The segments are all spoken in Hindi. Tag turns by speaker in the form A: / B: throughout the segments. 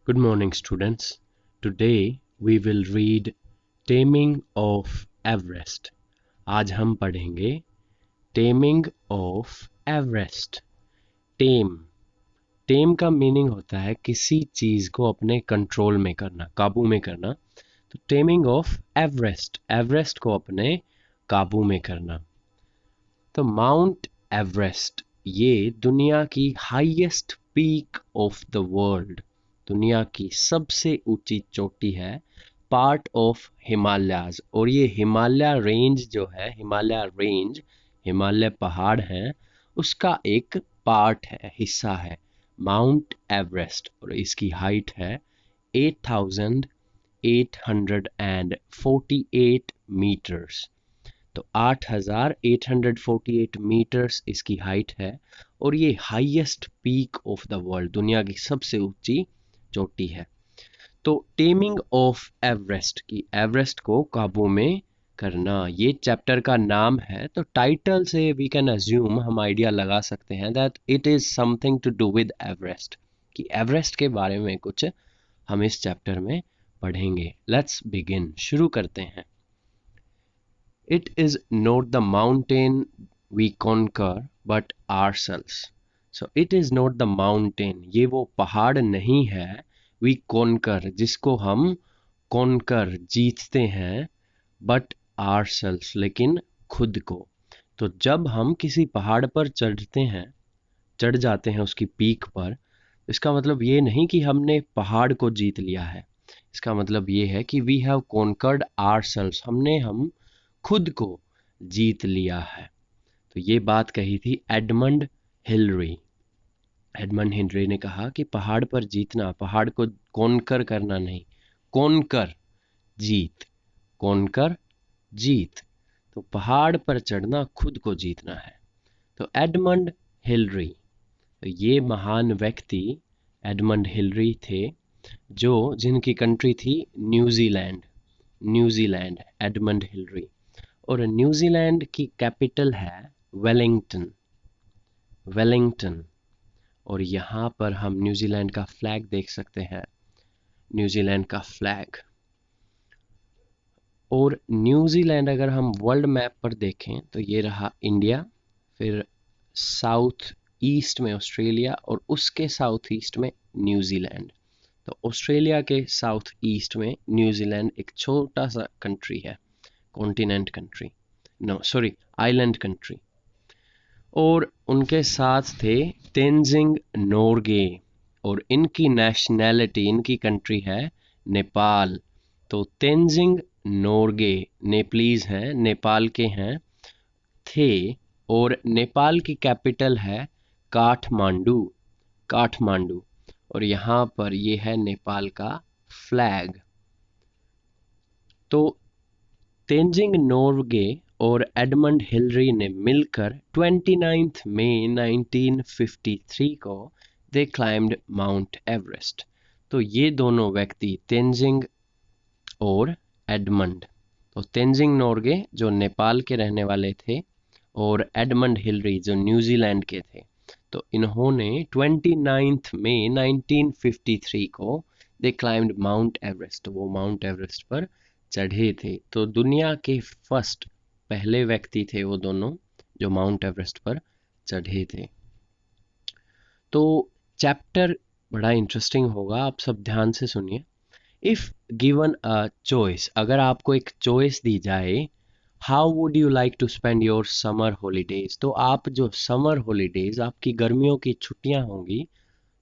A: Good morning, students. Today we will read Taming of Everest. आज हम पढ़ेंगे Taming of Everest. Tame का मीनिंग होता है किसी चीज को अपने कंट्रोल में करना, काबू में करना. तो Taming of Everest, एवरेस्ट को अपने काबू में करना. तो माउंट एवरेस्ट ये दुनिया की highest peak of the world, दुनिया की सबसे ऊंची चोटी है, पार्ट ऑफ हिमालयाज. और ये हिमालय रेंज जो है, हिमालय रेंज, हिमालय पहाड़ हैं, उसका एक पार्ट है, हिस्सा है माउंट एवरेस्ट. और इसकी हाइट है 8,848 मीटर्स. तो 8,848 मीटर्स इसकी हाइट है और ये highest peak of the world, दुनिया की सबसे ऊंची चोटी है. तो टेमिंग ऑफ एवरेस्ट की, एवरेस्ट को काबू में करना, ये चैप्टर का नाम है. तो टाइटल से वी कैन अज्यूम, हम आइडिया लगा सकते हैं that it is something to do with Everest, कि एवरेस्ट के बारे में कुछ हम इस चैप्टर में पढ़ेंगे. लेट्स बिगिन, शुरू करते हैं. It is not the mountain we conquer but ourselves. So it is not the mountain, ये वो पहाड़ नहीं है, we conquer, जिसको हम conquer, जीतते हैं, but ourselves, लेकिन खुद को. तो जब हम किसी पहाड़ पर चढ़ते हैं, चढ़ जाते हैं उसकी पीक पर, इसका मतलब ये नहीं कि हमने पहाड़ को जीत लिया है. इसका मतलब ये है कि we have conquered ourselves, हम खुद को जीत लिया है. तो ये बात कही थी एडमंड हिलरी. एडमंड हिलरी ने कहा कि पहाड़ पर जीतना, पहाड़ को कॉन्कर करना नहीं, कॉन्कर जीत, कॉन्कर जीत. तो पहाड़ पर चढ़ना खुद को जीतना है. तो एडमंड हिलरी, तो ये महान व्यक्ति एडमंड हिलरी थे, जो जिनकी कंट्री थी न्यूजीलैंड. New Zealand, Edmund Hillary. और न्यूजीलैंड की कैपिटल है वेलिंगटन, वेलिंगटन. और यहाँ पर हम न्यूजीलैंड का फ्लैग देख सकते हैं, न्यूजीलैंड का फ्लैग. और न्यूजीलैंड अगर हम वर्ल्ड मैप पर देखें तो ये रहा इंडिया, फिर साउथ ईस्ट में ऑस्ट्रेलिया और उसके साउथ ईस्ट में न्यूजीलैंड. तो ऑस्ट्रेलिया के साउथ ईस्ट में न्यूजीलैंड एक छोटा सा कंट्री है, continent country, no sorry, island country. और उनके साथ थे तेंजिंग नोर्गे, और इनकी नेशनैलिटी, इनकी कंट्री है नेपाल. तो तेंजिंग नोर्गे नेपालीज हैं, नेपाल के हैं, थे. और नेपाल की कैपिटल है काठमांडू, काठमांडू. और यहाँ पर ये है नेपाल का फ्लैग. तो तेंजिंग नोर्गे और एडमंड हिलरी ने मिलकर 29 मई 1953 को दे क्लाइम्ड माउंट एवरेस्ट. तो ये दोनों व्यक्ति, तेंजिंग और एडमंड, तो तेंजिंग नोर्गे जो नेपाल के रहने वाले थे और एडमंड हिलरी जो न्यूजीलैंड के थे, तो इन्होंने 29 मई 1953 को दे क्लाइम्ड माउंट एवरेस्ट, वो माउंट एवरेस्ट पर चढ़े थे. तो दुनिया के फर्स्ट, पहले व्यक्ति थे वो दोनों जो माउंट एवरेस्ट पर चढ़े थे. तो चैप्टर बड़ा इंटरेस्टिंग होगा, आप सब ध्यान से सुनिए. इफ गिवन अ चॉइस, अगर आपको एक चॉइस दी जाए, how would you like to spend your summer holidays, तो आप जो समर हॉलीडेज, आपकी गर्मियों की छुट्टियां होंगी,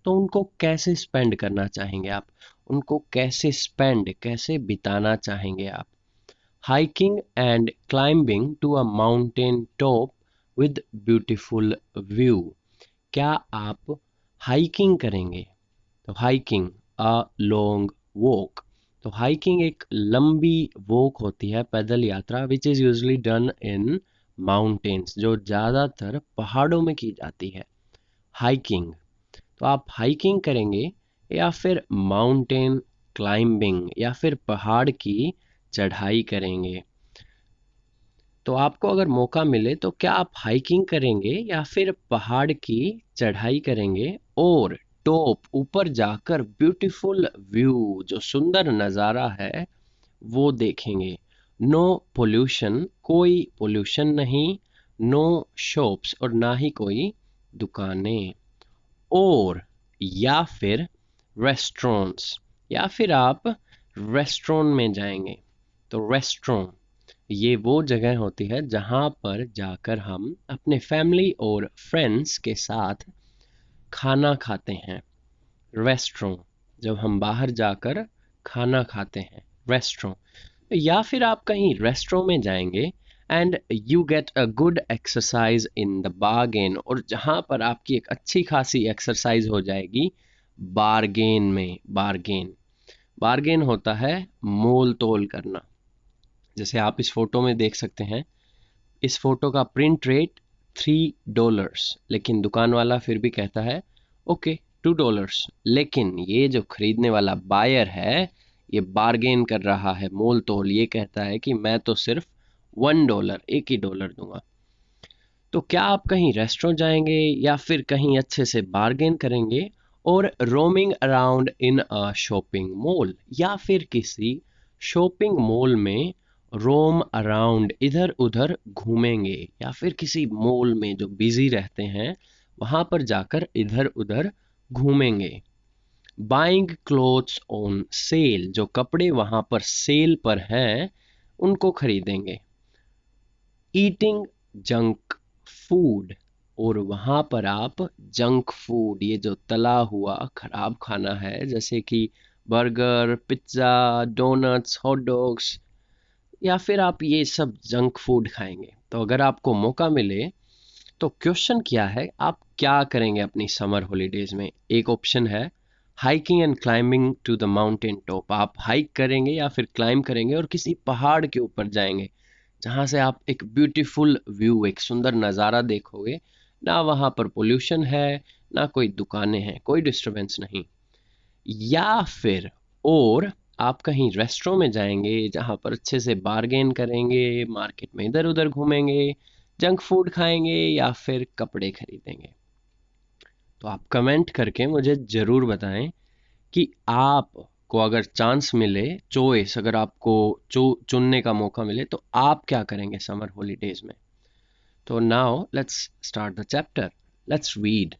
A: तो उनको कैसे स्पेंड करना चाहेंगे आप, उनको कैसे स्पेंड, कैसे बिताना चाहेंगे आप. Hiking and climbing to a mountain top with beautiful view, क्या आप हाइकिंग करेंगे. तो हाइकिंग, अ लॉन्ग वॉक. तो हाइकिंग एक लंबी वॉक होती है, पैदल यात्रा, which is usually done in mountains, जो ज़्यादातर पहाड़ों में की जाती है हाइकिंग. तो आप हाइकिंग करेंगे या फिर माउंटेन क्लाइंबिंग, या फिर पहाड़ की चढ़ाई करेंगे. तो आपको अगर मौका मिले तो क्या आप हाइकिंग करेंगे या फिर पहाड़ की चढ़ाई करेंगे. और टॉप ऊपर जाकर ब्यूटीफुल व्यू जो सुंदर नज़ारा है वो देखेंगे। नो पोल्यूशन कोई पोल्यूशन नहीं, नो शॉप्स और ना ही कोई दुकानें। और या फिर रेस्टोरेंट्स, या फिर आप रेस्टोरेंट में जाएंगे। तो रेस्टोरेंट ये वो जगह होती है जहाँ पर जाकर हम अपने फैमिली और फ्रेंड्स के साथ खाना खाते हैं। रेस्टोरेंट जब हम बाहर जाकर खाना खाते हैं, रेस्टोरेंट। या फिर आप कहीं रेस्टोरेंट में जाएंगे and you get a good exercise in the bargain, और जहाँ पर आपकी एक अच्छी खासी एक्सरसाइज हो जाएगी बार्गेन में। बार्गेन बार्गेन होता है मोल तोल करना। जैसे आप इस फोटो में देख सकते हैं, इस फोटो का प्रिंट रेट $3, लेकिन दुकान वाला फिर भी कहता है ओके $2, लेकिन ये जो खरीदने वाला बायर है ये बार्गेन कर रहा है, मोल तोल। ये कहता है कि मैं तो सिर्फ $1, $1 दूंगा। तो क्या आप कहीं रेस्टोरेंट जाएंगे या फिर कहीं अच्छे से बार्गेन करेंगे और roaming around in a shopping mall, या फिर किसी शॉपिंग मॉल में रोम अराउंड इधर उधर घूमेंगे, या फिर किसी मॉल में जो बिजी रहते हैं वहां पर जाकर इधर उधर घूमेंगे। बाइंग क्लोथ्स ऑन सेल, जो कपड़े वहां पर सेल पर हैं उनको खरीदेंगे। ईटिंग जंक फूड, और वहां पर आप जंक फूड, ये जो तला हुआ खराब खाना है जैसे कि burger, pizza, donuts, hot dogs, या फिर आप ये सब जंक फूड खाएंगे। तो अगर आपको मौका मिले तो क्वेश्चन क्या है, आप क्या करेंगे अपनी समर हॉलीडेज में? एक ऑप्शन है hiking and climbing to the mountain top, आप हाइक करेंगे या फिर क्लाइंब करेंगे और किसी पहाड़ के ऊपर जाएंगे जहां से आप एक ब्यूटीफुल व्यू, एक सुंदर नज़ारा देखोगे। ना वहां पर पोल्यूशन है, ना कोई दुकानें हैं, कोई डिस्टरबेंस नहीं। या फिर और आप कहीं रेस्टोरेंट में जाएंगे जहां पर अच्छे से बार्गेन करेंगे, मार्केट में इधर उधर घूमेंगे, जंक फूड खाएंगे या फिर कपड़े खरीदेंगे। तो आप कमेंट करके मुझे ज़रूर बताएं कि आपको अगर चांस मिले, चॉइस अगर आपको चुनने का मौका मिले तो आप क्या करेंगे समर हॉलीडेज में। तो now let's start the chapter, let's read.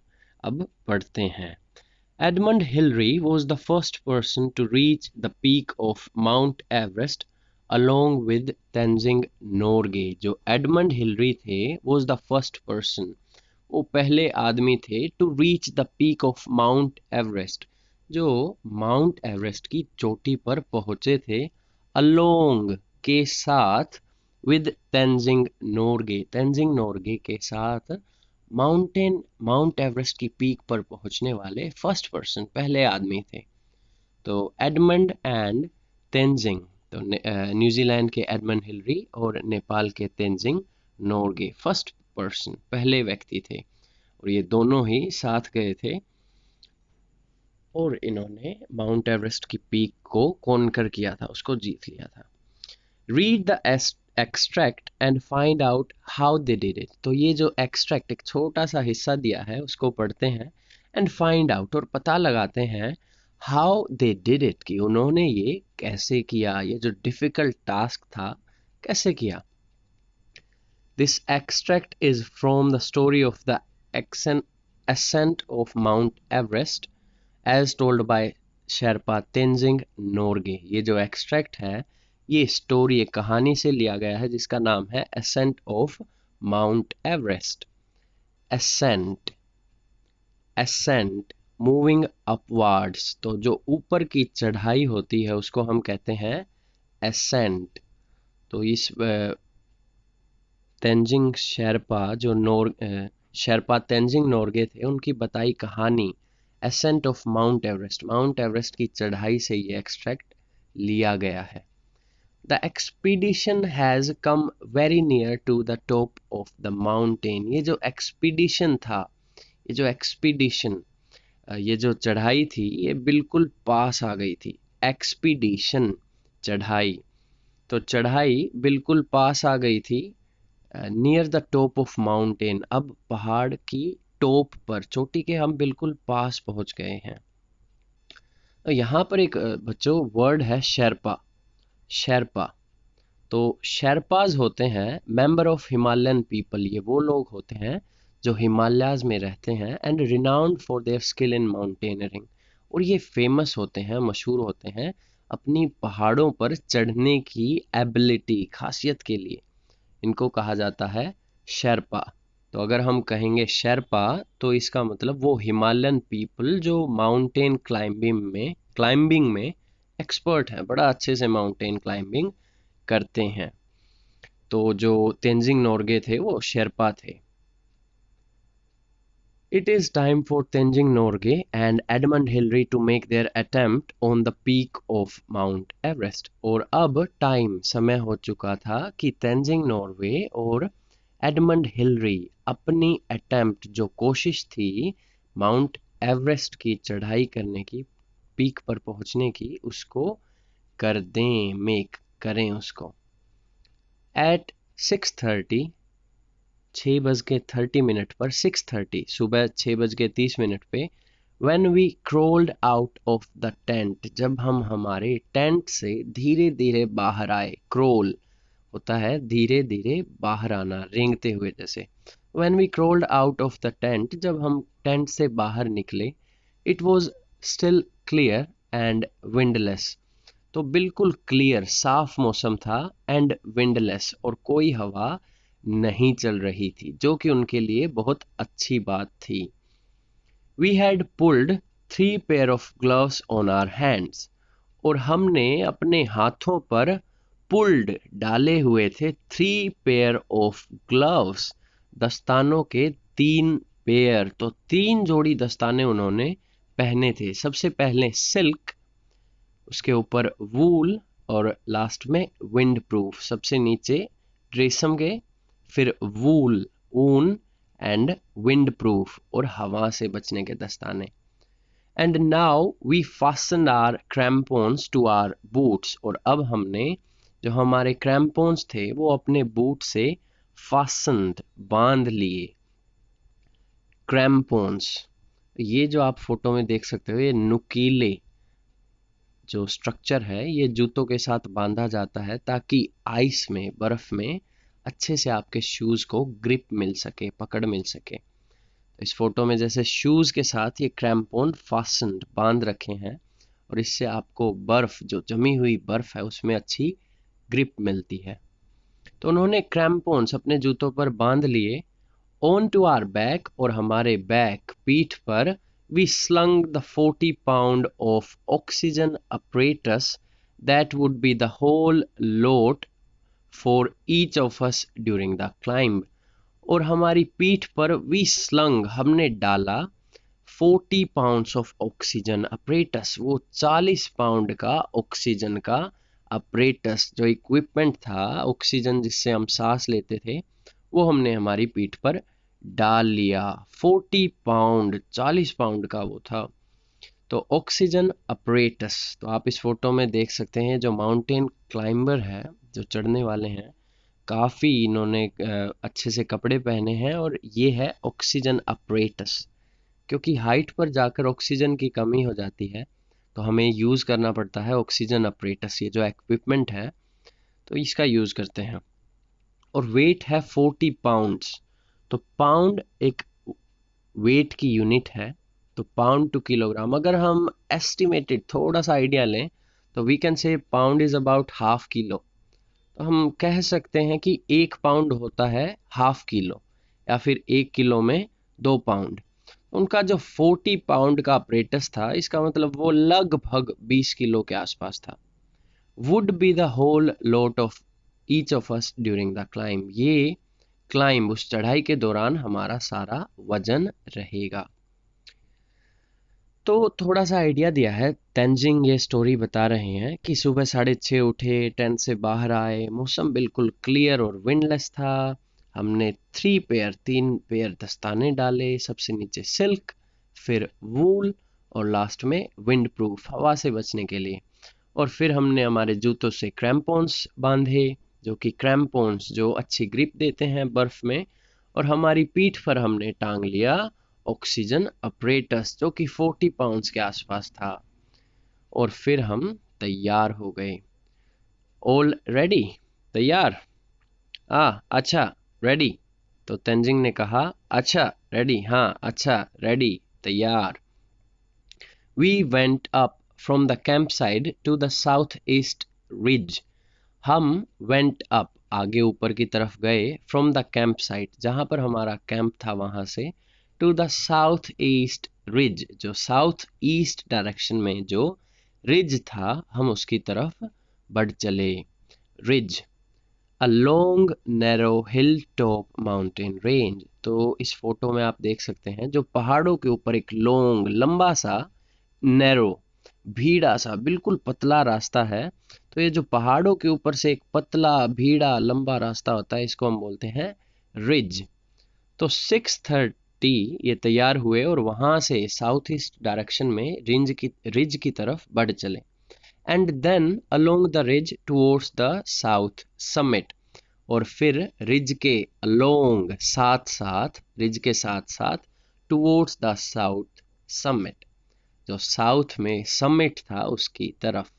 A: अब पढ़ते हैं। Edmund Hillary was the first person to reach the peak of Mount Everest along with Tenzing Norgay। जो एडमंड हिलरी थे was the first person, वो पहले आदमी थे to reach the peak of Mount Everest, जो माउंट एवरेस्ट की चोटी पर पहुंचे थे, along के साथ, with तेंजिंग नोर्गे के साथ, माउंट एवरेस्ट की पीक पर पहुंचने वाले फर्स्ट पर्सन, पहले आदमी थे। तो एडमंड एंड तेंजिंग, तो न्यूजीलैंड के एडमंड हिलरी और नेपाल के तेंजिंग नोर्गे फर्स्ट पर्सन, पहले व्यक्ति थे, और ये दोनों ही साथ गए थे और इन्होंने माउंट एवरेस्ट की पीक को कॉन्कर किया था, उसको जीत लिया था। Read the extract and find out how they did it. तो ये जो एक्सट्रैक्ट, एक छोटा सा हिस्सा दिया है, उसको पढ़ते हैं एंड फाइंड आउट, और पता लगाते हैं हाउ दे डिड इट, कि उन्होंने ये कैसे किया, ये जो डिफिकल्ट टास्क था कैसे किया। This extract is from the story of the ascent of Mount Everest as told by Sherpa Tenzing Norgay. ये जो एक्सट्रैक्ट है ये स्टोरी, एक कहानी से लिया गया है जिसका नाम है ascent of Mount Everest. Ascent, ascent moving upwards, तो जो ऊपर की चढ़ाई होती है उसको हम कहते हैं एसेंट। तो इस तेंजिंग शेरपा जो शेरपा तेंजिंग नोर्गे थे, उनकी बताई कहानी accent of Mount Everest, mount Everest की चढ़ाई से ये एक्सट्रैक्ट लिया गया है। The expedition has come very near to the top of the mountain। ये जो एक्सपीडिशन था, ये जो एक्सपीडिशन, ये जो चढ़ाई थी, ये बिल्कुल पास आ गई थी। एक्सपीडिशन चढ़ाई, तो चढ़ाई बिल्कुल पास आ गई थी। Near the top of mountain, अब पहाड़ की टॉप पर, चोटी के हम बिल्कुल पास पहुंच गए हैं। तो यहाँ पर एक बच्चों वर्ड है शेरपा। शेरपा, तो शेरपाज होते हैं मेंबर ऑफ हिमालयन पीपल। ये वो लोग होते हैं जो हिमालयाज में रहते हैं, and renowned for their skill in mountaineering. और ये फेमस होते हैं, मशहूर होते हैं अपनी पहाड़ों पर चढ़ने की एबिलिटी, खासियत के लिए। इनको कहा जाता है शेरपा। तो अगर हम कहेंगे शेरपा तो इसका मतलब वो हिमालयन पीपल जो माउंटेन क्लाइंबिंग में एक्सपर्ट हैं, बड़ा अच्छे से माउंटेन क्लाइंबिंग करते हैं। तो जो तेंजिंग नोर्गे थे वो शेरपा थे। It is time for Tenzing Norgay and Edmund Hillary to make their attempt on the peak of Mount Everest। और अब समय हो चुका था कि तेंजिंग नॉर्वे और एडमंड हिलरी अपनी अटेम्प्ट, जो कोशिश थी माउंट एवरेस्ट की चढ़ाई करने की, पीक पर पहुंचने की, उसको कर दें, मेक करें उसको। एट 6:30, 6:30 पर, 6:30 सुबह 6:30 पे, when we crawled out of the tent, जब हम हमारे टेंट से धीरे धीरे बाहर आए। क्रोल होता है धीरे धीरे बाहर आना, रेंगते हुए जैसे। when we crawled out of the tent, जब हम टेंट से बाहर निकले, it was still clear and windless, तो बिल्कुल क्लियर, साफ मौसम था, एंड विंडलेस, और कोई हवा नहीं चल रही थी, जो कि उनके लिए बहुत अच्छी बात थी। We had pulled 3 pair of gloves on our hands, और हमने अपने हाथों पर पुल्ड डाले हुए थे 3 pair of gloves, दस्तानों के 3 पेयर, तो 3 जोड़ी दस्ताने उन्होंने पहने थे। सबसे पहले सिल्क, उसके ऊपर वूल, और लास्ट में विंड प्रूफ। सबसे नीचे रेशम के, फिर वूल ऊन, एंड विंड प्रूफ और हवा से बचने के दस्ताने। And now we fasten our crampons to our boots, और अब हमने जो हमारे क्रैम्पोन्स थे वो अपने बूट से फास्टन, बांध लिए। क्रैम्पोन्स, ये जो आप फोटो में देख सकते हो, ये नुकीले जो स्ट्रक्चर है, ये जूतों के साथ बांधा जाता है ताकि आइस में, बर्फ में अच्छे से आपके शूज़ को ग्रिप मिल सके, पकड़ मिल सके। तो इस फोटो में जैसे शूज़ के साथ ये क्रैम्पोन फास्टन्ड, बांध रखे हैं, और इससे आपको बर्फ, जो जमी हुई बर्फ है, उसमें अच्छी ग्रिप मिलती है। तो उन्होंने क्रैम्पोन्स अपने जूतों पर बांध लिए। ऑन टू आवर बैक, और हमारे बैक, पीठ पर, we slung the 40 pound of oxygen apparatus that would be the whole load for each of us during the climb। और हमारी पीठ पर we slung, हमने डाला 40 pounds of oxygen apparatus, वो 40 पाउंड का ऑक्सीजन का apparatus, जो इक्विपमेंट था, ऑक्सीजन जिससे हम सांस लेते थे, वो हमने हमारी पीठ पर डाल लिया। 40 पाउंड, 40 पाउंड का वो था। तो ऑक्सीजन अपरेटस, तो आप इस फोटो में देख सकते हैं जो माउंटेन क्लाइंबर है, जो चढ़ने वाले हैं, काफ़ी इन्होंने अच्छे से कपड़े पहने हैं, और ये है ऑक्सीजन अपरेटस। क्योंकि हाइट पर जाकर ऑक्सीजन की कमी हो जाती है, तो हमें यूज़ करना पड़ता है ऑक्सीजन अपरेटस, ये जो इक्विपमेंट है, तो इसका यूज़ करते हैं। और वेट है 40 पाउंड्स, तो पाउंड एक वेट की यूनिट है, तो पाउंड टू किलोग्राम। अगर हम एस्टिमेटेड थोड़ा सा आइडिया लें, तो we can say pound is about half kilo. तो हम कह सकते हैं कि 1 पाउंड होता है हाफ किलो, या फिर 1 किलो में 2 पाउंड। उनका जो 40 पाउंड का अपरेटस था, इसका मतलब वो लगभग 20 किलो के आसपास था। Would be the whole load of each of us during the climb, ये क्लाइंब, उस चढ़ाई के दौरान हमारा सारा वजन रहेगा। तो थोड़ा सा आइडिया दिया है। तेंजिंग ये स्टोरी बता रहे हैं कि सुबह 6:30 उठे, टेंट से बाहर आए, मौसम बिल्कुल क्लियर और विंडलेस था। हमने 3 पेयर दस्ताने डाले, सबसे नीचे सिल्क, फिर वूल, और लास्ट में विंड प्रूफ, हवा से बचने के लिए। और फिर हमने हमारे जूतों से क्रैम्पोन्स बांधे, जो कि क्रैम्पोन्स जो अच्छी ग्रिप देते हैं बर्फ में, और हमारी पीठ पर हमने टांग लिया ऑक्सीजन अपरेटस जो कि 40 पाउंड्स के आसपास था। और फिर हम तैयार हो गए। ऑल रेडी, तैयार? अच्छा, रेडी। तो तेंजिंग ने कहा, अच्छा रेडी, हाँ अच्छा रेडी, तैयार। We went up from the campsite to the southeast ridge. हम went up, आगे ऊपर की तरफ गए, from the campsite, जहाँ पर हमारा कैंप था वहाँ से, to the southeast ridge, जो साउथ ईस्ट डायरेक्शन में जो रिज था, हम उसकी तरफ बढ़ चले। Ridge, a long narrow hill top mountain range. तो इस फोटो में आप देख सकते हैं जो पहाड़ों के ऊपर एक लॉन्ग, लंबा सा, नैरो, भीड़ा सा, बिल्कुल पतला रास्ता है। तो ये जो पहाड़ों के ऊपर से एक पतला, भीड़ा, लंबा रास्ता होता है, इसको हम बोलते हैं रिज। तो 6:30 ये तैयार हुए और वहां से साउथ ईस्ट डायरेक्शन में रिज की तरफ बढ़ चले। And then along the ridge towards the south summit, और फिर रिज के अलोंग, साथ साथ, रिज के साथ साथ, टुवर्ड्स द साउथ समिट, जो साउथ में समिट था उसकी तरफ।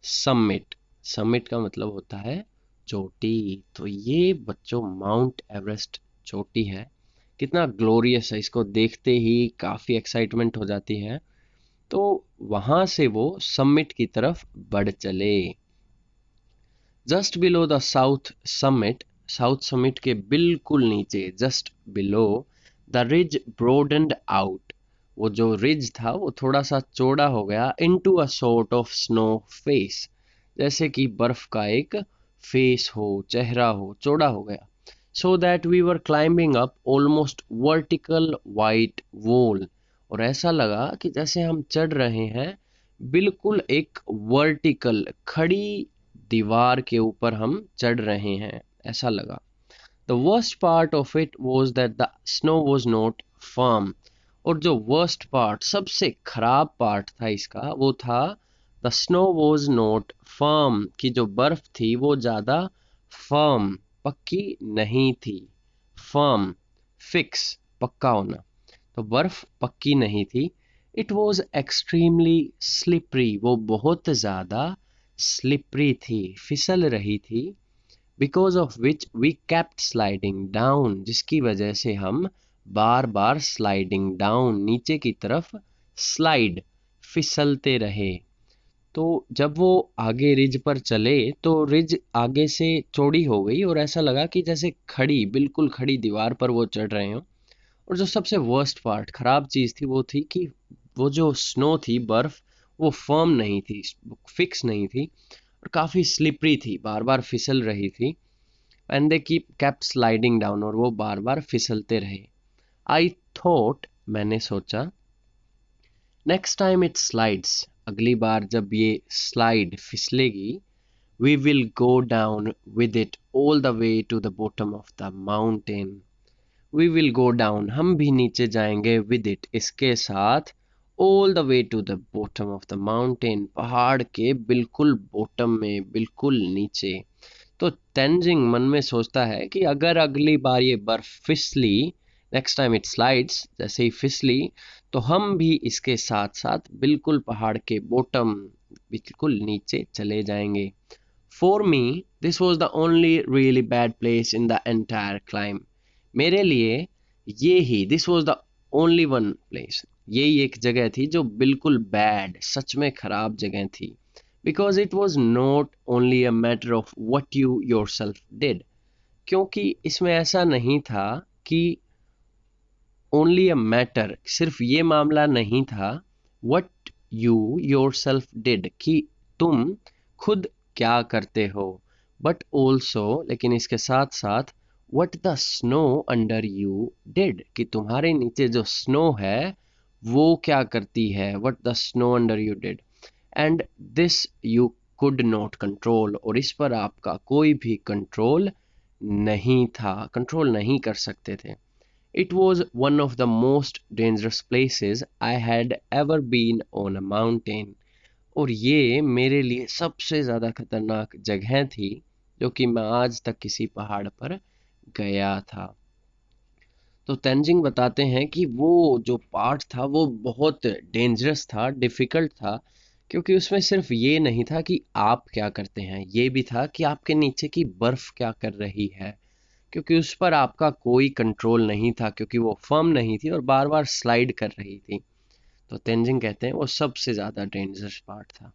A: समिट, समिट का मतलब होता है चोटी। तो ये बच्चों माउंट एवरेस्ट चोटी है। कितना ग्लोरियस है, इसको देखते ही काफी एक्साइटमेंट हो जाती है। तो वहां से वो समिट की तरफ बढ़ चले। Just below the south Summit, South Summit के बिल्कुल नीचे, just below, the ridge broadened out, वो जो रिज था वो थोड़ा सा चौड़ा हो गया, into a sort of snow face, जैसे कि बर्फ का एक फेस हो, चेहरा हो, चौड़ा हो गया। So that we were climbing up almost vertical white wall, और ऐसा लगा कि जैसे हम चढ़ रहे हैं बिल्कुल एक वर्टिकल, खड़ी दीवार के ऊपर हम चढ़ रहे हैं, ऐसा लगा। The worst part of it was that the snow was not firm, और जो वर्स्ट पार्ट, सबसे खराब पार्ट था इसका, वो था the snow was not firm, कि जो बर्फ थी वो ज्यादा फर्म, पक्की नहीं थी। फर्म, फिक्स, पक्का होना। तो बर्फ पक्की नहीं थी। इट वॉज एक्सट्रीमली स्लिपरी, वो बहुत ज्यादा स्लिपरी थी, फिसल रही थी। Because of which we kept sliding down, जिसकी वजह से हम बार बार स्लाइडिंग डाउन, नीचे की तरफ स्लाइड, फिसलते रहे। तो जब वो आगे रिज पर चले तो रिज आगे से चौड़ी हो गई और ऐसा लगा कि जैसे खड़ी, बिल्कुल खड़ी दीवार पर वो चढ़ रहे हो। और जो सबसे वर्स्ट पार्ट, खराब चीज थी, वो थी कि वो जो स्नो थी, बर्फ, वो फर्म नहीं थी, फिक्स नहीं थी, और काफी स्लिपरी थी, बार बार फिसल रही थी। And they keep kept sliding down, और वो बार बार फिसलते रहे। आई थॉट, मैंने सोचा, नेक्स्ट टाइम इट स्लाइड्स, अगली बार जब ये स्लाइड फिसलेगी, we will go down with it all the way to the bottom of the mountain. We will go down, हम भी नीचे जाएंगे, विद इट, इसके साथ, all the way to the bottom of the mountain, पहाड़ के बिल्कुल बॉटम में, बिल्कुल नीचे। तो तेंजिंग मन में सोचता है कि अगर अगली बार ये बर्फ फिसली, नेक्स्ट टाइम इट स्लाइड्स, जैसे ही फिसली, तो हम भी इसके साथ साथ बिल्कुल पहाड़ के बॉटम, बिल्कुल नीचे चले जाएंगे। For me this was the only really bad place in the entire climb, मेरे लिए ये ही, this was the only one place, यही एक जगह थी जो बिल्कुल बैड, सच में खराब जगह थी। Because it was not only a matter of what you your self did, क्योंकि इसमें ऐसा नहीं था कि ओनली अ मैटर, सिर्फ ये मामला नहीं था, what you your self did, कि तुम खुद क्या करते हो, बट ऑल्सो, लेकिन इसके साथ साथ, what the snow under you did, कि तुम्हारे नीचे जो स्नो है वो क्या करती है, what the snow under you did, and this you could not control, और इस पर आपका कोई भी कंट्रोल नहीं था, कंट्रोल नहीं कर सकते थे। It was one of the most dangerous places I had ever been on a mountain. और ये मेरे लिए सबसे ज़्यादा खतरनाक जगह थी जो कि मैं आज तक किसी पहाड़ पर गया था। तो तेंजिंग बताते हैं कि वो जो पार्ट था वो बहुत डेंजरस था, डिफ़िकल्ट था, क्योंकि उसमें सिर्फ ये नहीं था कि आप क्या करते हैं, ये भी था कि आपके नीचे की बर्फ़ क्या कर रही है, क्योंकि उस पर आपका कोई कंट्रोल नहीं था, क्योंकि वो फर्म नहीं थी और बार बार स्लाइड कर रही थी। तो तेंजिंग कहते हैं वो सबसे ज़्यादा डेंजरस पार्ट था।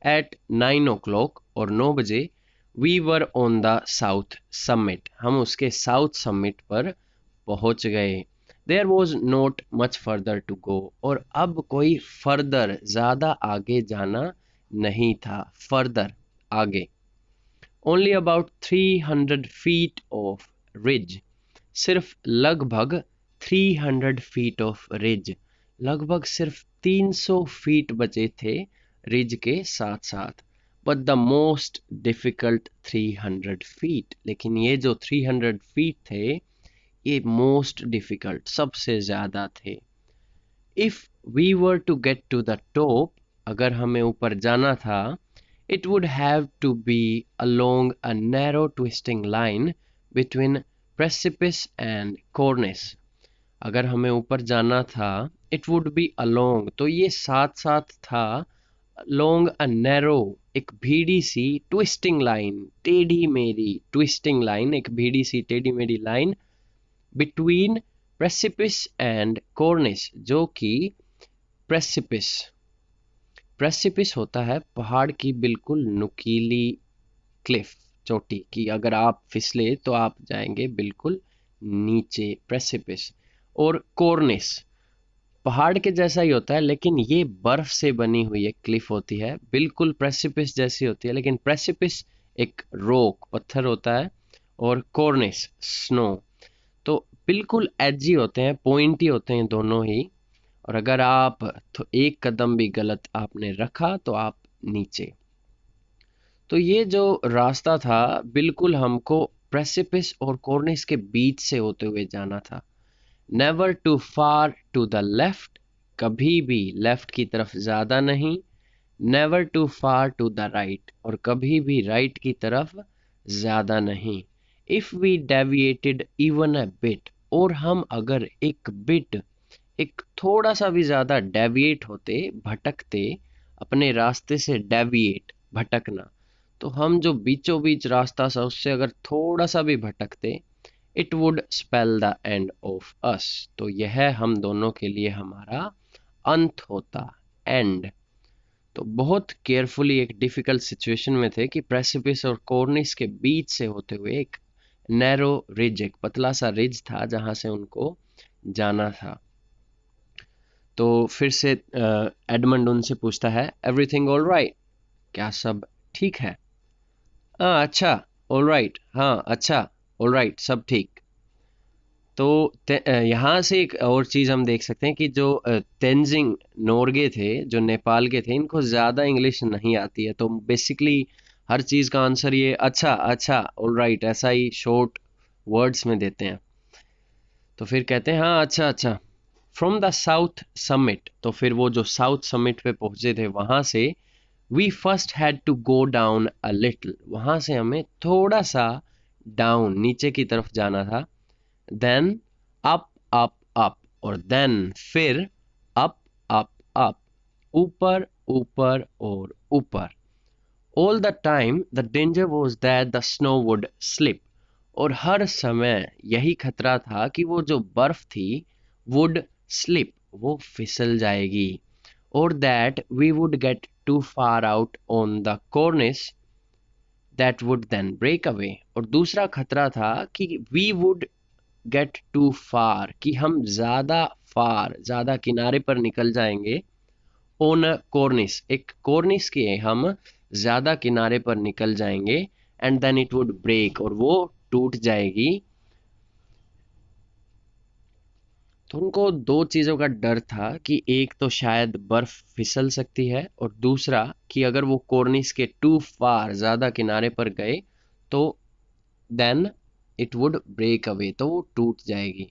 A: एट 9 o'clock और 9 बजे we were on the south summit, हम उसके साउथ समिट पर पहुंच गए। There was not much further to go, और अब कोई फर्दर ज़्यादा आगे जाना नहीं था, फर्दर आगे। Only about 300 feet of ridge, सिर्फ लगभग 300 फीट ऑफ रिज, लगभग सिर्फ 300 फीट बचे थे रिज के साथ साथ। But the most difficult 300 feet, लेकिन ये जो 300 फीट थे ये मोस्ट डिफिकल्ट, सबसे ज़्यादा थे। If we were to get to the top, अगर हमें ऊपर जाना था, it would have to be along a narrow twisting line between precipice and cornice, अगर हमें ऊपर जाना था it would be along, तो ये साथ साथ था, along a narrow, एक भीड़ी सी twisting line, टेढ़ी मेढ़ी twisting line, एक भीड़ी सी टेढ़ी मेढ़ी line between precipice and cornice, जो कि precipice, प्रेसिपिस होता है पहाड़ की बिल्कुल नुकीली क्लिफ, चोटी की, अगर आप फिसले तो आप जाएंगे बिल्कुल नीचे, प्रेसिपिस। और कॉर्निस पहाड़ के जैसा ही होता है, लेकिन ये बर्फ से बनी हुई एक क्लिफ होती है, बिल्कुल प्रेसिपिस जैसी होती है, लेकिन प्रेसिपिस एक रॉक पत्थर होता है और कॉर्निस स्नो, तो बिल्कुल एजी होते हैं, पॉइंटी होते हैं दोनों ही। और अगर आप तो एक कदम भी गलत आपने रखा तो आप नीचे। तो ये जो रास्ता था बिल्कुल हमको प्रेसिपिस और कॉर्निस के बीच से होते हुए जाना था। Never too far to the left, कभी भी लेफ्ट की तरफ ज़्यादा नहीं। Never too far to the right, और कभी भी राइट की तरफ ज़्यादा नहीं। If we deviated even a bit, और हम अगर एक बिट, एक थोड़ा सा भी ज़्यादा डेविएट होते, भटकते, अपने रास्ते से डेविएट भटकना, तो हम जो बीचों बीच रास्ता सा उससे अगर थोड़ा सा भी भटकते, it would spell the end of us, तो यह हम दोनों के लिए हमारा अंत होता, एंड। तो बहुत केयरफुली एक डिफिकल्ट सिचुएशन में थे कि प्रेसिपिस और कॉर्निस के बीच से होते हुए एक नैरो रिज, एक पतला सा रिज था जहां से उनको जाना था। तो फिर से एडमंड उनसे पूछता है, एवरीथिंग ऑल राइट, क्या सब ठीक है? हाँ अच्छा, ऑल राइट, हाँ अच्छा, ऑल राइट, सब ठीक। तो यहाँ से एक और चीज़ हम देख सकते हैं कि जो तेंजिंग नोर्गे थे, जो नेपाल के थे, इनको ज़्यादा इंग्लिश नहीं आती है, तो बेसिकली हर चीज़ का आंसर ये अच्छा अच्छा ऑल राइट ऐसा ही शॉर्ट वर्ड्स में देते हैं। तो फिर कहते हैं हाँ अच्छा अच्छा। फ्रॉम द साउथ समिट, तो फिर वो जो साउथ समिट पे पहुंचे थे वहां से, we first had to go down a little, वहां से हमें थोड़ा सा डाउन, नीचे की तरफ जाना था। देन अप अप अप, और देन फिर अप अप अप, ऊपर ऊपर और ऊपर। All the time the danger was that the snow would slip, और हर समय यही खतरा था कि वो जो बर्फ थी वुड स्लिप, वो फिसल जाएगी, और that we would get too far out on the cornice that would then break away, और दूसरा खतरा था कि we would get too far, कि हम ज़्यादा फार, ज़्यादा किनारे पर निकल जाएंगे, ऑन अ कॉर्निस, एक कॉर्निस के हम ज़्यादा किनारे पर निकल जाएंगे, and then it would break, और वो टूट जाएगी। तो उनको दो चीज़ों का डर था कि एक तो शायद बर्फ फिसल सकती है, और दूसरा कि अगर वो कॉर्निस के टू फार, ज़्यादा किनारे पर गए, तो then it would break away, तो वो टूट जाएगी।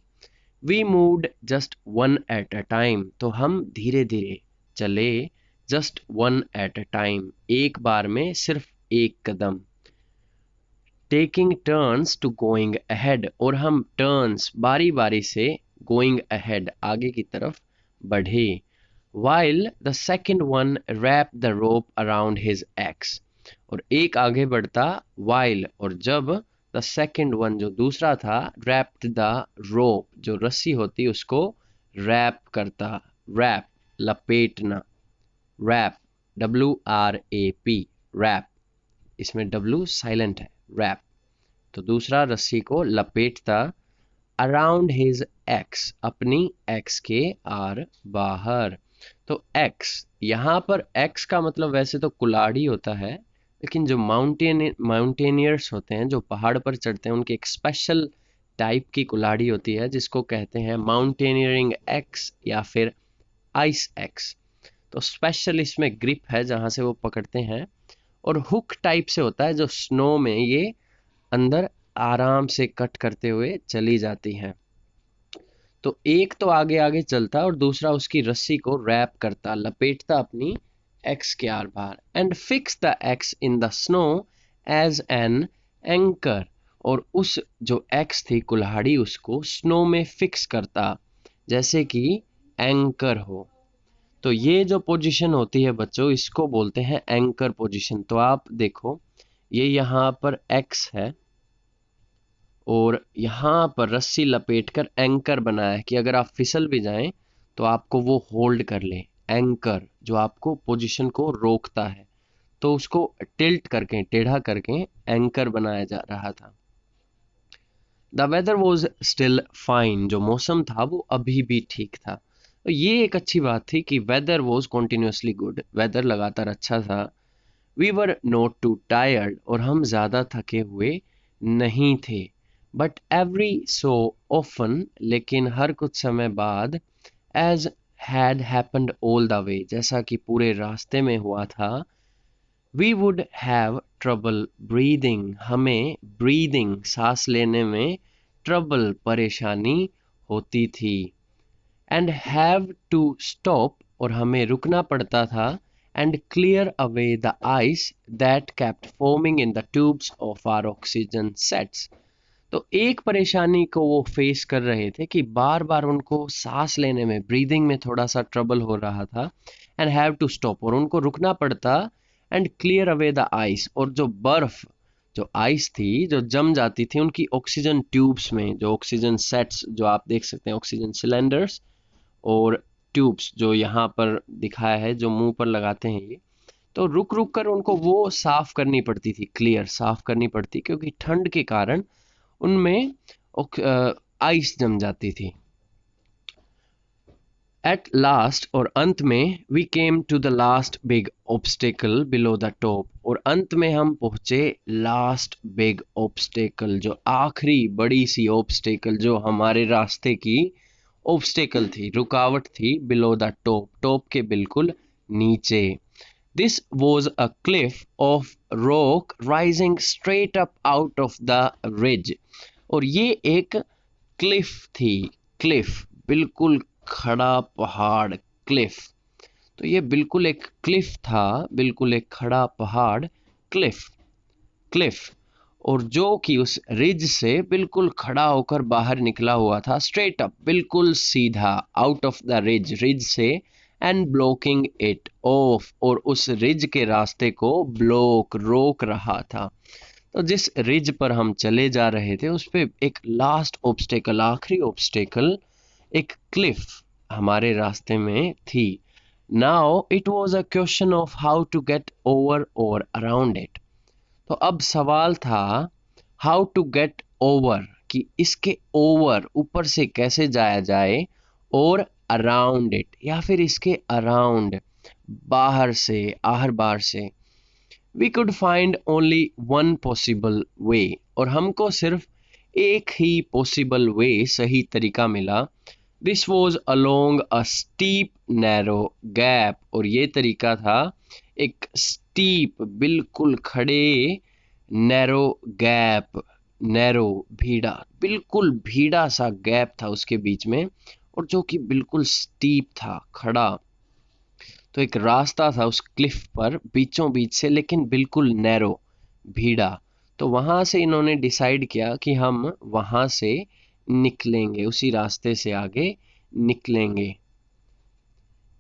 A: We moved just one at a time, तो हम धीरे धीरे चले, just one at a time, एक बार में सिर्फ एक कदम। Taking turns to going ahead, और हम टर्न्स बारी बारी से गोइंग अहेड आगे की तरफ बढ़े। While the second one wrap the rope around his ex, और एक आगे बढ़ता वाइल, और जब द सेकेंड वन जो दूसरा था रैप्ड द रोप, जो रस्सी होती उसको रैप करता, रैप लपेटना, रैप WRAP रैप, इसमें W साइलेंट है, रैप। तो दूसरा रस्सी को लपेटता अराउंड हिज एक्स, अपनी एक्स के आर बाहर। तो एक्स, यहाँ पर एक्स का मतलब वैसे तो कुल्हाड़ी होता है, लेकिन जो माउंटेनियर्स होते हैं, जो पहाड़ पर चढ़ते हैं, उनकी एक स्पेशल टाइप की कुल्हाड़ी होती है जिसको कहते हैं माउंटेनियरिंग एक्स या फिर आइस एक्स। तो स्पेशल इसमें ग्रिप है जहाँ से वो पकड़ते हैं, और हुक टाइप से होता है जो स्नो में ये अंदर आराम से कट करते हुए चली जाती हैं। तो एक तो आगे आगे चलता और दूसरा उसकी रस्सी को रैप करता, लपेटता अपनी एक्स के आर पार, and fix the axe in the snow as an anchor, और उस जो एक्स थी कुल्हाड़ी उसको स्नो में फिक्स करता जैसे कि एंकर हो। तो ये जो पोजीशन होती है बच्चों, इसको बोलते हैं एंकर पोजीशन। तो आप देखो ये यहाँ पर एक्स है और यहाँ पर रस्सी लपेटकर एंकर बनाया है कि अगर आप फिसल भी जाएं तो आपको वो होल्ड कर ले। एंकर जो आपको पोजीशन को रोकता है, तो उसको टिल्ट करके, टेढ़ा करके एंकर बनाया जा रहा था। The weather was still fine, जो मौसम था वो अभी भी ठीक था। तो ये एक अच्छी बात थी कि weather was continuously good, weather लगातार अच्छा था। We were not too tired, और हम ज़्यादा थके हुए नहीं थे। बट एवरी सो ऑफन, लेकिन हर कुछ समय बाद, as had happened all the way, जैसा कि पूरे रास्ते में हुआ था, we would have trouble breathing, हमें ब्रीदिंग सांस लेने में ट्रबल परेशानी होती थी। एंड हैव टू स्टॉप, और हमें रुकना पड़ता था, and clear away the ice that kept forming in the tubes of our oxygen sets. तो एक परेशानी को वो फेस कर रहे थे कि बार बार उनको सांस लेने में, ब्रीदिंग में थोड़ा सा ट्रबल हो रहा था, एंड हैव टू स्टॉप, और उनको रुकना पड़ता, and clear away the ice, और जो बर्फ, जो आइस थी जो जम जाती थी उनकी ऑक्सीजन ट्यूब्स में, जो ऑक्सीजन सेट्स जो आप देख सकते हैं, ऑक्सीजन सिलेंडर्स और ट्यूब्स जो यहाँ पर दिखाया है, जो मुंह पर लगाते हैं ये, तो रुक रुक कर उनको वो साफ करनी पड़ती थी, क्लियर साफ करनी पड़ती, क्योंकि ठंड के कारण उनमें आइस जम जाती थी। एट लास्ट, और अंत में, we came to the last big obstacle below the top, और अंत में हम पहुंचे लास्ट बिग ऑब्स्टेकल, जो आखिरी बड़ी सी ऑब्स्टेकल जो हमारे रास्ते की ऑब्स्टेकल थी, रुकावट थी, बिलो द टॉप, टॉप के बिल्कुल नीचे। This was a cliff of rock rising straight up out of the ridge, और ये एक क्लिफ थी, क्लिफ बिल्कुल खड़ा पहाड़, क्लिफ। तो ये बिल्कुल एक क्लिफ था, बिल्कुल एक खड़ा पहाड़, क्लिफ, क्लिफ, और जो कि उस रिज से बिल्कुल खड़ा होकर बाहर निकला हुआ था, स्ट्रेट अप, बिल्कुल सीधा, out of the ridge, ridge से, एंड ब्लॉकिंग इट ऑफ, और उस रिज के रास्ते को ब्लॉक, रोक रहा था। तो जिस रिज पर हम चले जा रहे थे उस पे एक लास्ट ऑब्स्टेकल, आखिरी ऑब्स्टेकल, एक क्लिफ हमारे रास्ते में थी। Now it was a question of how to get over और अराउंड इट। तो अब सवाल था हाउ टू गेट ओवर, कि इसके ओवर, ऊपर से कैसे जाया जाए, और अराउंड इट, या फिर इसके अराउंड, बाहर से, आहर बार से। We could find only one possible way, और हमको सिर्फ एक ही पॉसिबल वे, सही तरीका मिला। This was along a steep narrow gap, और ये तरीका था एक स्टीप, बिल्कुल खड़े, नैरो गैप, नैरो भीड़ा, बिल्कुल भीड़ा सा गैप था उसके बीच में, और जो कि बिल्कुल स्टीप था, खड़ा। तो एक रास्ता था उस क्लिफ पर बीचों बीच से, लेकिन बिल्कुल नैरो, भीड़ा। तो वहाँ से इन्होंने डिसाइड किया कि हम वहाँ से निकलेंगे, उसी रास्ते से आगे निकलेंगे।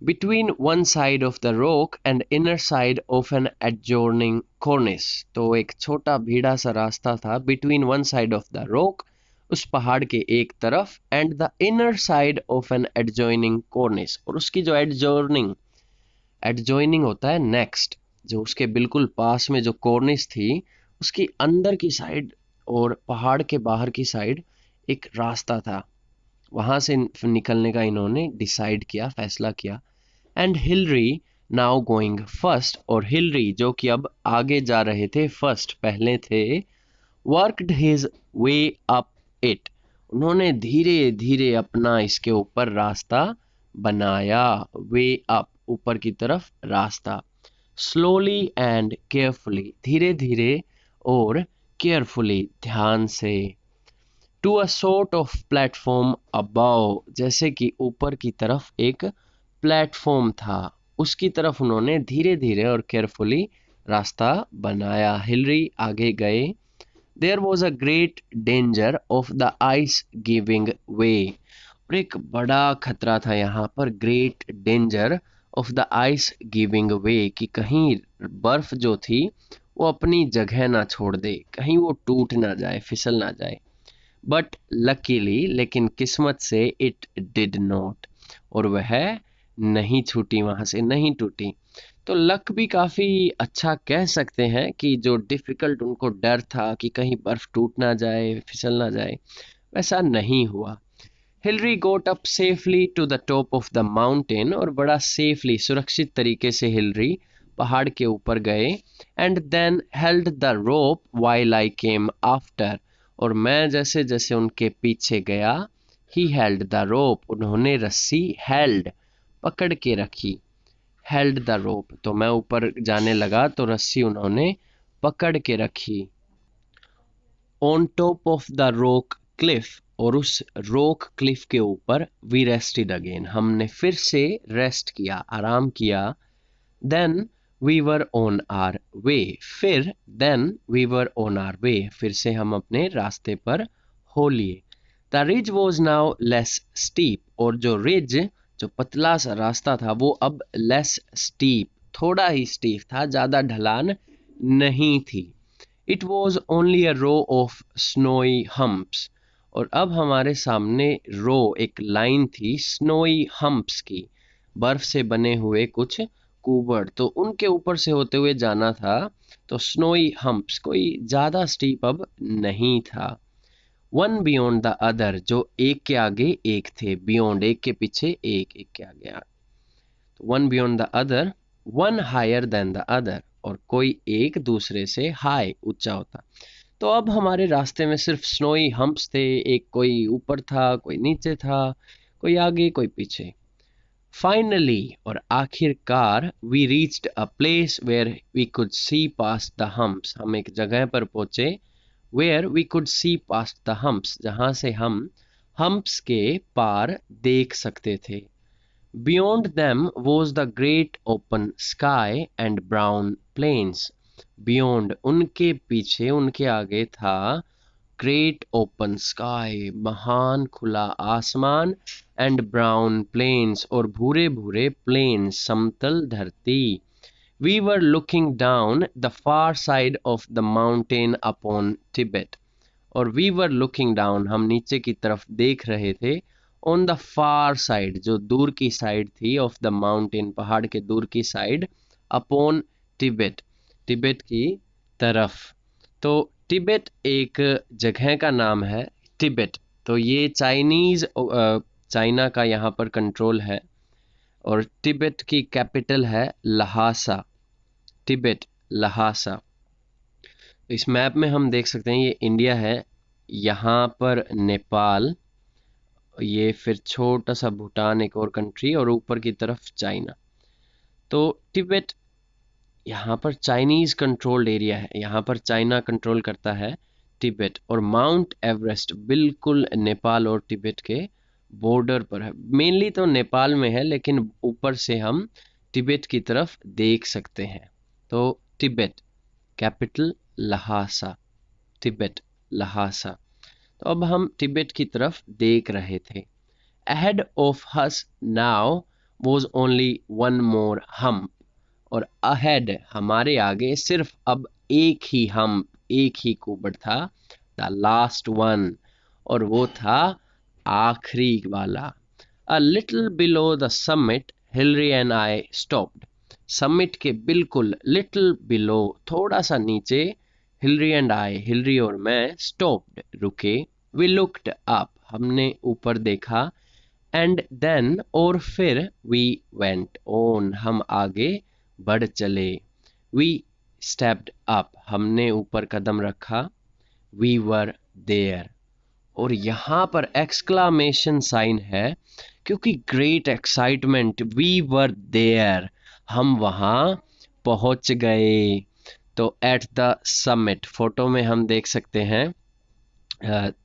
A: Between one side of the rock and inner side of an adjoining cornice, तो एक छोटा भीड़ा सा रास्ता था between one side of the rock, उस पहाड़ के एक तरफ, and the inner side of an adjoining cornice, और उसकी जो adjoining होता है next, जो उसके बिल्कुल पास में जो cornice थी उसकी अंदर की साइड और पहाड़ के बाहर की साइड एक रास्ता था, वहां से निकलने का इन्होंने डिसाइड किया, फैसला किया। And Hillary now going first, और हिलरी जो कि अब आगे जा रहे थे, फर्स्ट पहले थे, worked his way up it, उन्होंने धीरे धीरे अपना इसके ऊपर रास्ता बनाया, वे अप ऊपर की तरफ रास्ता, स्लोली एंड केयरफुली धीरे धीरे और केयरफुली ध्यान से, to a sort of platform above, जैसे कि ऊपर की तरफ एक प्लेटफॉर्म था, उसकी तरफ उन्होंने धीरे धीरे और केयरफुली रास्ता बनाया। हिलरी आगे गए। There was a great danger of the ice giving way, और एक बड़ा खतरा था यहाँ पर, great danger of the ice giving way, कि कहीं बर्फ जो थी वो अपनी जगह ना छोड़ दे, कहीं वो टूट ना जाए, फिसल ना जाए। बट लकीली, लेकिन किस्मत से, इट डिड नॉट, और वह नहीं छूटी, वहां से नहीं टूटी। तो लक भी काफी अच्छा कह सकते हैं कि जो डिफिकल्ट उनको डर था कि कहीं बर्फ टूट ना जाए, फिसल ना जाए, वैसा नहीं हुआ। Hillary got up safely to the top of the mountain, और बड़ा सेफली, सुरक्षित तरीके से हिलरी पहाड़ के ऊपर गए। And then held the rope while I came after, और मैं जैसे जैसे उनके पीछे गया, ही हेल्ड द रोप, उन्होंने रस्सी हेल्ड पकड़ के रखी, हेल्ड द रोप, तो मैं ऊपर जाने लगा तो रस्सी उन्होंने पकड़ के रखी। On top of the rock Cliff, और उस रॉक क्लिफ के ऊपर, वी रेस्टेड अगेन, हमने फिर से रेस्ट किया, आराम किया। Then we were on our way, फिर then we were on our way, फिर से हम अपने रास्ते पर हो लिए। The ridge was now less steep, और जो रिज, जो पतला सा रास्ता था, वो अब लेस स्टीप, थोड़ा ही स्टीप था, ज़्यादा ढलान नहीं थी। It was only a row of snowy humps, और अब हमारे सामने रो, एक लाइन थी स्नोई हम्प्स की, बर्फ से बने हुए कुछ कुबड़, तो उनके ऊपर से होते हुए जाना था। तो स्नोई हम्प्स, कोई ज़्यादा स्टीप अब नहीं था। वन बियॉन्ड द अदर, जो एक के आगे एक थे, बियॉन्ड एक के पीछे एक, एक के आगे आगे, तो one beyond the other, one higher than the other, और कोई एक दूसरे से हाई, ऊंचा होता। तो अब हमारे रास्ते में सिर्फ स्नोई हम्प्स थे, एक कोई ऊपर था, कोई नीचे था, कोई आगे, कोई पीछे। फाइनली, और आखिरकार, we reached a place where we could see past the humps, हम एक जगह पर पहुंचे, where we could see past the humps, जहां से हम हम्प्स के पार देख सकते थे। Beyond them was the great open sky and brown plains, beyond, उनके पीछे, उनके आगे था ग्रेट ओपन स्काई, महान खुला आसमान, एंड ब्राउन प्लेन्स, और भूरे भूरे प्लेन्स, समतल धरती। We were looking down the far side of the mountain upon Tibet, और वी वर लुकिंग डाउन, हम नीचे की तरफ देख रहे थे, ऑन द फार साइड, जो दूर की साइड थी, ऑफ द माउंटेन, पहाड़ के दूर की साइड, अपॉन तिब्बत, तिब्बत की तरफ। तो तिब्बत एक जगह का नाम है, तिब्बत, तो ये चाइनीज, चाइना का यहाँ पर कंट्रोल है, और तिब्बत की कैपिटल है लहासा, तिब्बत लहासा। इस मैप में हम देख सकते हैं ये इंडिया है, यहाँ पर नेपाल, ये फिर छोटा सा भूटान, एक और कंट्री, और ऊपर की तरफ चाइना। तो तिब्बत यहाँ पर चाइनीज कंट्रोल्ड एरिया है, यहाँ पर चाइना कंट्रोल करता है तिब्बत, और माउंट एवरेस्ट बिल्कुल नेपाल और तिब्बत के बॉर्डर पर है, मेनली तो नेपाल में है, लेकिन ऊपर से हम तिब्बत की तरफ देख सकते हैं। तो तिब्बत कैपिटल लहासा। तिब्बत, लहासा। तो अब हम तिब्बत की तरफ देख रहे थे। Ahead of us now was only one more hump, और ahead हमारे आगे सिर्फ अब एक ही hump, एक ही कुबड़ था, the last one, और वो था आखिरी वाला। A little below the summit, Hillary and I stopped. Summit के बिल्कुल little below, थोड़ा सा नीचे, Hillary and I, Hillary और मैं, stopped, रुके। We looked up, हमने ऊपर देखा। एंड देन, और फिर, वी वेंट ऑन, हम आगे बढ़ चले। वी स्टेप्ड अप, हमने ऊपर कदम रखा। वी वर देयर, और यहाँ पर एक्सक्लामेशन साइन है क्योंकि great excitement, we were there, हम वहाँ पहुँच गए। तो एट द समिट, फोटो में हम देख सकते हैं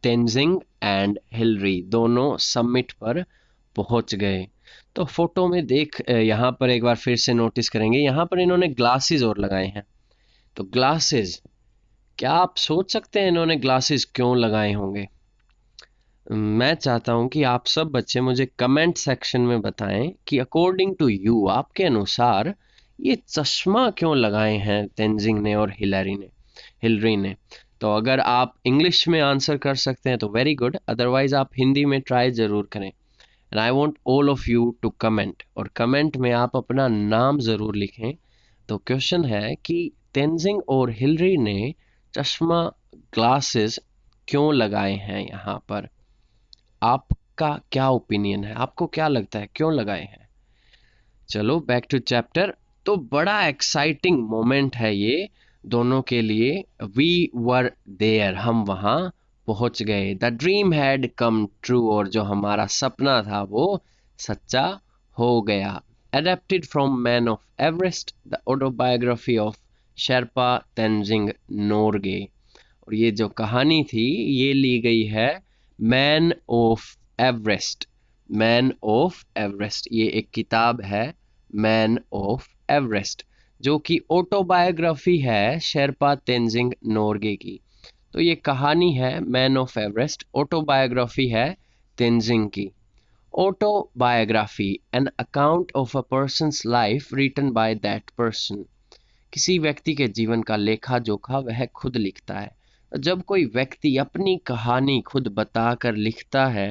A: तेंजिंग एंड हिलरी दोनों समिट पर पहुंच गए। तो फोटो में देख यहाँ पर एक बार फिर से नोटिस करेंगे, यहाँ पर इन्होंने ग्लासेस और लगाए हैं। तो ग्लासेस, क्या आप सोच सकते हैं इन्होंने ग्लासेस क्यों लगाए होंगे? मैं चाहता हूं कि आप सब बच्चे मुझे कमेंट सेक्शन में बताएं कि अकॉर्डिंग टू यू, आपके अनुसार ये चश्मा क्यों लगाए हैं तेंजिंग ने और हिलरी ने। तो अगर आप इंग्लिश में आंसर कर सकते हैं तो वेरी गुड, अदरवाइज आप हिंदी में ट्राई जरूर करें। And I want all of you to comment, और कमेंट में आप अपना नाम ज़रूर लिखें। तो क्वेश्चन है कि तेंजिंग और हिलरी ने चश्मा, ग्लासेस क्यों लगाए हैं यहाँ पर? आपका क्या ओपिनियन है, आपको क्या लगता है क्यों लगाए हैं? चलो बैक टू चैप्टर। तो बड़ा एक्साइटिंग मोमेंट है ये दोनों के लिए। वी वर देयर, हम वहाँ पहुँच गए। The dream had come true, और जो हमारा सपना था वो सच्चा हो गया। Adapted from man of Everest, the autobiography of Sherpa Tenzing Norgay. और ये जो कहानी थी ये ली गई है man of Everest. Man of Everest, ये एक किताब है मैन ऑफ एवरेस्ट, जो कि ऑटोबायोग्राफी है शेरपा तेंजिंग नोरगे की। तो ये कहानी है मैन ऑफ एवरेस्ट, ऑटोबायोग्राफी है तेंजिंग की। Autobiography, an account of a person's life written by that person. किसी व्यक्ति के जीवन का लेखा जोखा वह खुद लिखता है। जब कोई व्यक्ति अपनी कहानी खुद बताकर लिखता है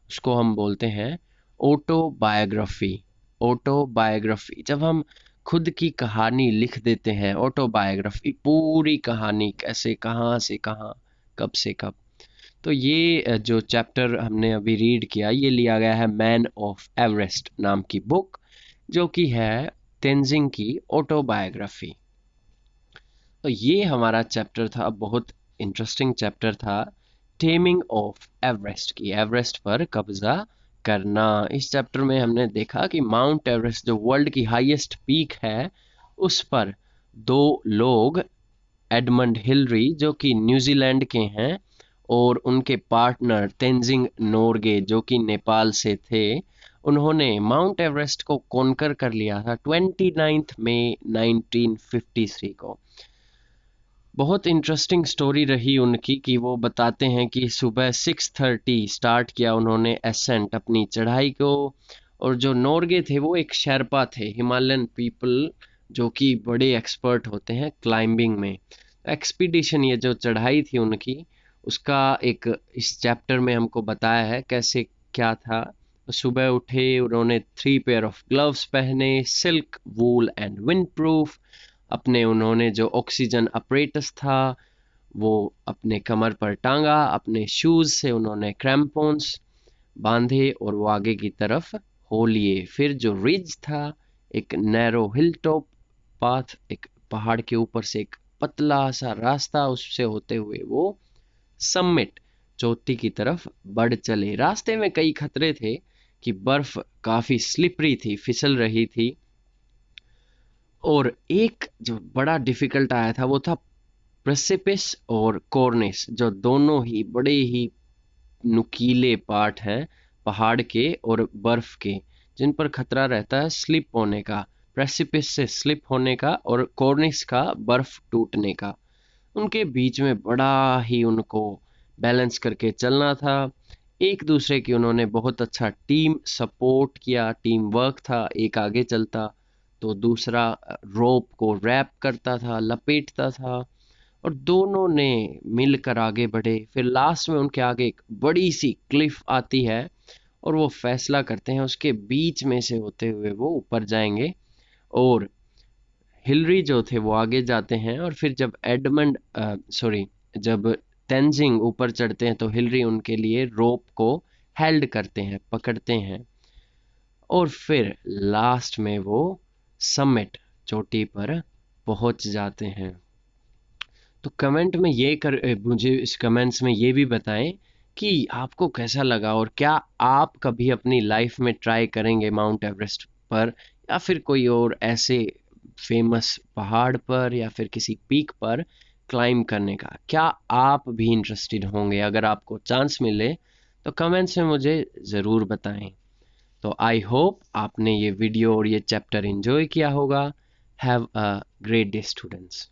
A: उसको हम बोलते हैं ऑटोबायोग्राफी। ऑटोबायोग्राफी, जब हम खुद की कहानी लिख देते हैं, ऑटोबायोग्राफी, पूरी कहानी, कैसे, कहाँ से कहाँ, कब से कब। तो ये जो चैप्टर हमने अभी रीड किया ये लिया गया है मैन ऑफ एवरेस्ट नाम की बुक, जो कि है तेंजिंग की ऑटोबायोग्राफी। तो ये हमारा चैप्टर था, बहुत इंटरेस्टिंग चैप्टर था, टेमिंग ऑफ एवरेस्ट की, एवरेस्ट पर कब्जा करना। इस चैप्टर में हमने देखा कि माउंट एवरेस्ट जो वर्ल्ड की हाईएस्ट पीक है उस पर दो लोग, एडमंड हिलरी जो कि न्यूजीलैंड के हैं और उनके पार्टनर तेंजिंग नोरगे जो कि नेपाल से थे, उन्होंने माउंट एवरेस्ट को कॉन्कर कर लिया था 29 मई 1953 को। बहुत इंटरेस्टिंग स्टोरी रही उनकी कि वो बताते हैं कि सुबह 6:30 स्टार्ट किया उन्होंने एसेंट, अपनी चढ़ाई को। और जो नोरगे थे वो एक शेरपा थे, हिमालयन पीपल जो कि बड़े एक्सपर्ट होते हैं क्लाइंबिंग में। एक्सपीडिशन, ये जो चढ़ाई थी उनकी, उसका एक इस चैप्टर में हमको बताया है कैसे क्या था। सुबह उठे, उन्होंने 3 पेयर ऑफ ग्लव्स पहने, silk, wool and wind proof. अपने उन्होंने जो ऑक्सीजन अपरेटस था वो अपने कमर पर टांगा, अपने शूज़ से उन्होंने क्रैम्पोन्स बांधे और वो आगे की तरफ हो लिए। फिर जो रिज था, एक नैरो हिल टॉप पाथ, एक पहाड़ के ऊपर से एक पतला सा रास्ता, उससे होते हुए वो समिट, चोटी की तरफ बढ़ चले। रास्ते में कई खतरे थे कि बर्फ काफ़ी स्लिपरी थी, फिसल रही थी। और एक जो बड़ा डिफिकल्ट आया था वो था प्रेसिपिस और कॉर्निस, जो दोनों ही बड़े ही नुकीले पार्ट हैं पहाड़ के और बर्फ के, जिन पर खतरा रहता है स्लिप होने का, प्रेसिपिस से स्लिप होने का और कॉर्निस का बर्फ टूटने का। उनके बीच में बड़ा ही उनको बैलेंस करके चलना था। एक दूसरे की उन्होंने बहुत अच्छा टीम सपोर्ट किया, टीम वर्क था। एक आगे चलता तो दूसरा रोप को रैप करता था, लपेटता था, और दोनों ने मिलकर आगे बढ़े। फिर लास्ट में उनके आगे एक बड़ी सी क्लिफ आती है और वो फैसला करते हैं उसके बीच में से होते हुए वो ऊपर जाएंगे। और हिलरी जो थे वो आगे जाते हैं, और फिर जब जब तेंजिंग ऊपर चढ़ते हैं तो हिलरी उनके लिए रोप को हेल्ड करते हैं, पकड़ते हैं। और फिर लास्ट में वो समिट, चोटी पर पहुंच जाते हैं। तो कमेंट में मुझे इस कमेंट्स में ये भी बताएं कि आपको कैसा लगा, और क्या आप कभी अपनी लाइफ में ट्राई करेंगे माउंट एवरेस्ट पर, या फिर कोई और ऐसे फेमस पहाड़ पर या फिर किसी पीक पर क्लाइम करने का। क्या आप भी इंटरेस्टेड होंगे? अगर आपको चांस मिले तो कमेंट्स में मुझे ज़रूर बताएं। तो आई होप आपने ये वीडियो और ये चैप्टर एंजॉय किया होगा। Have a great day students.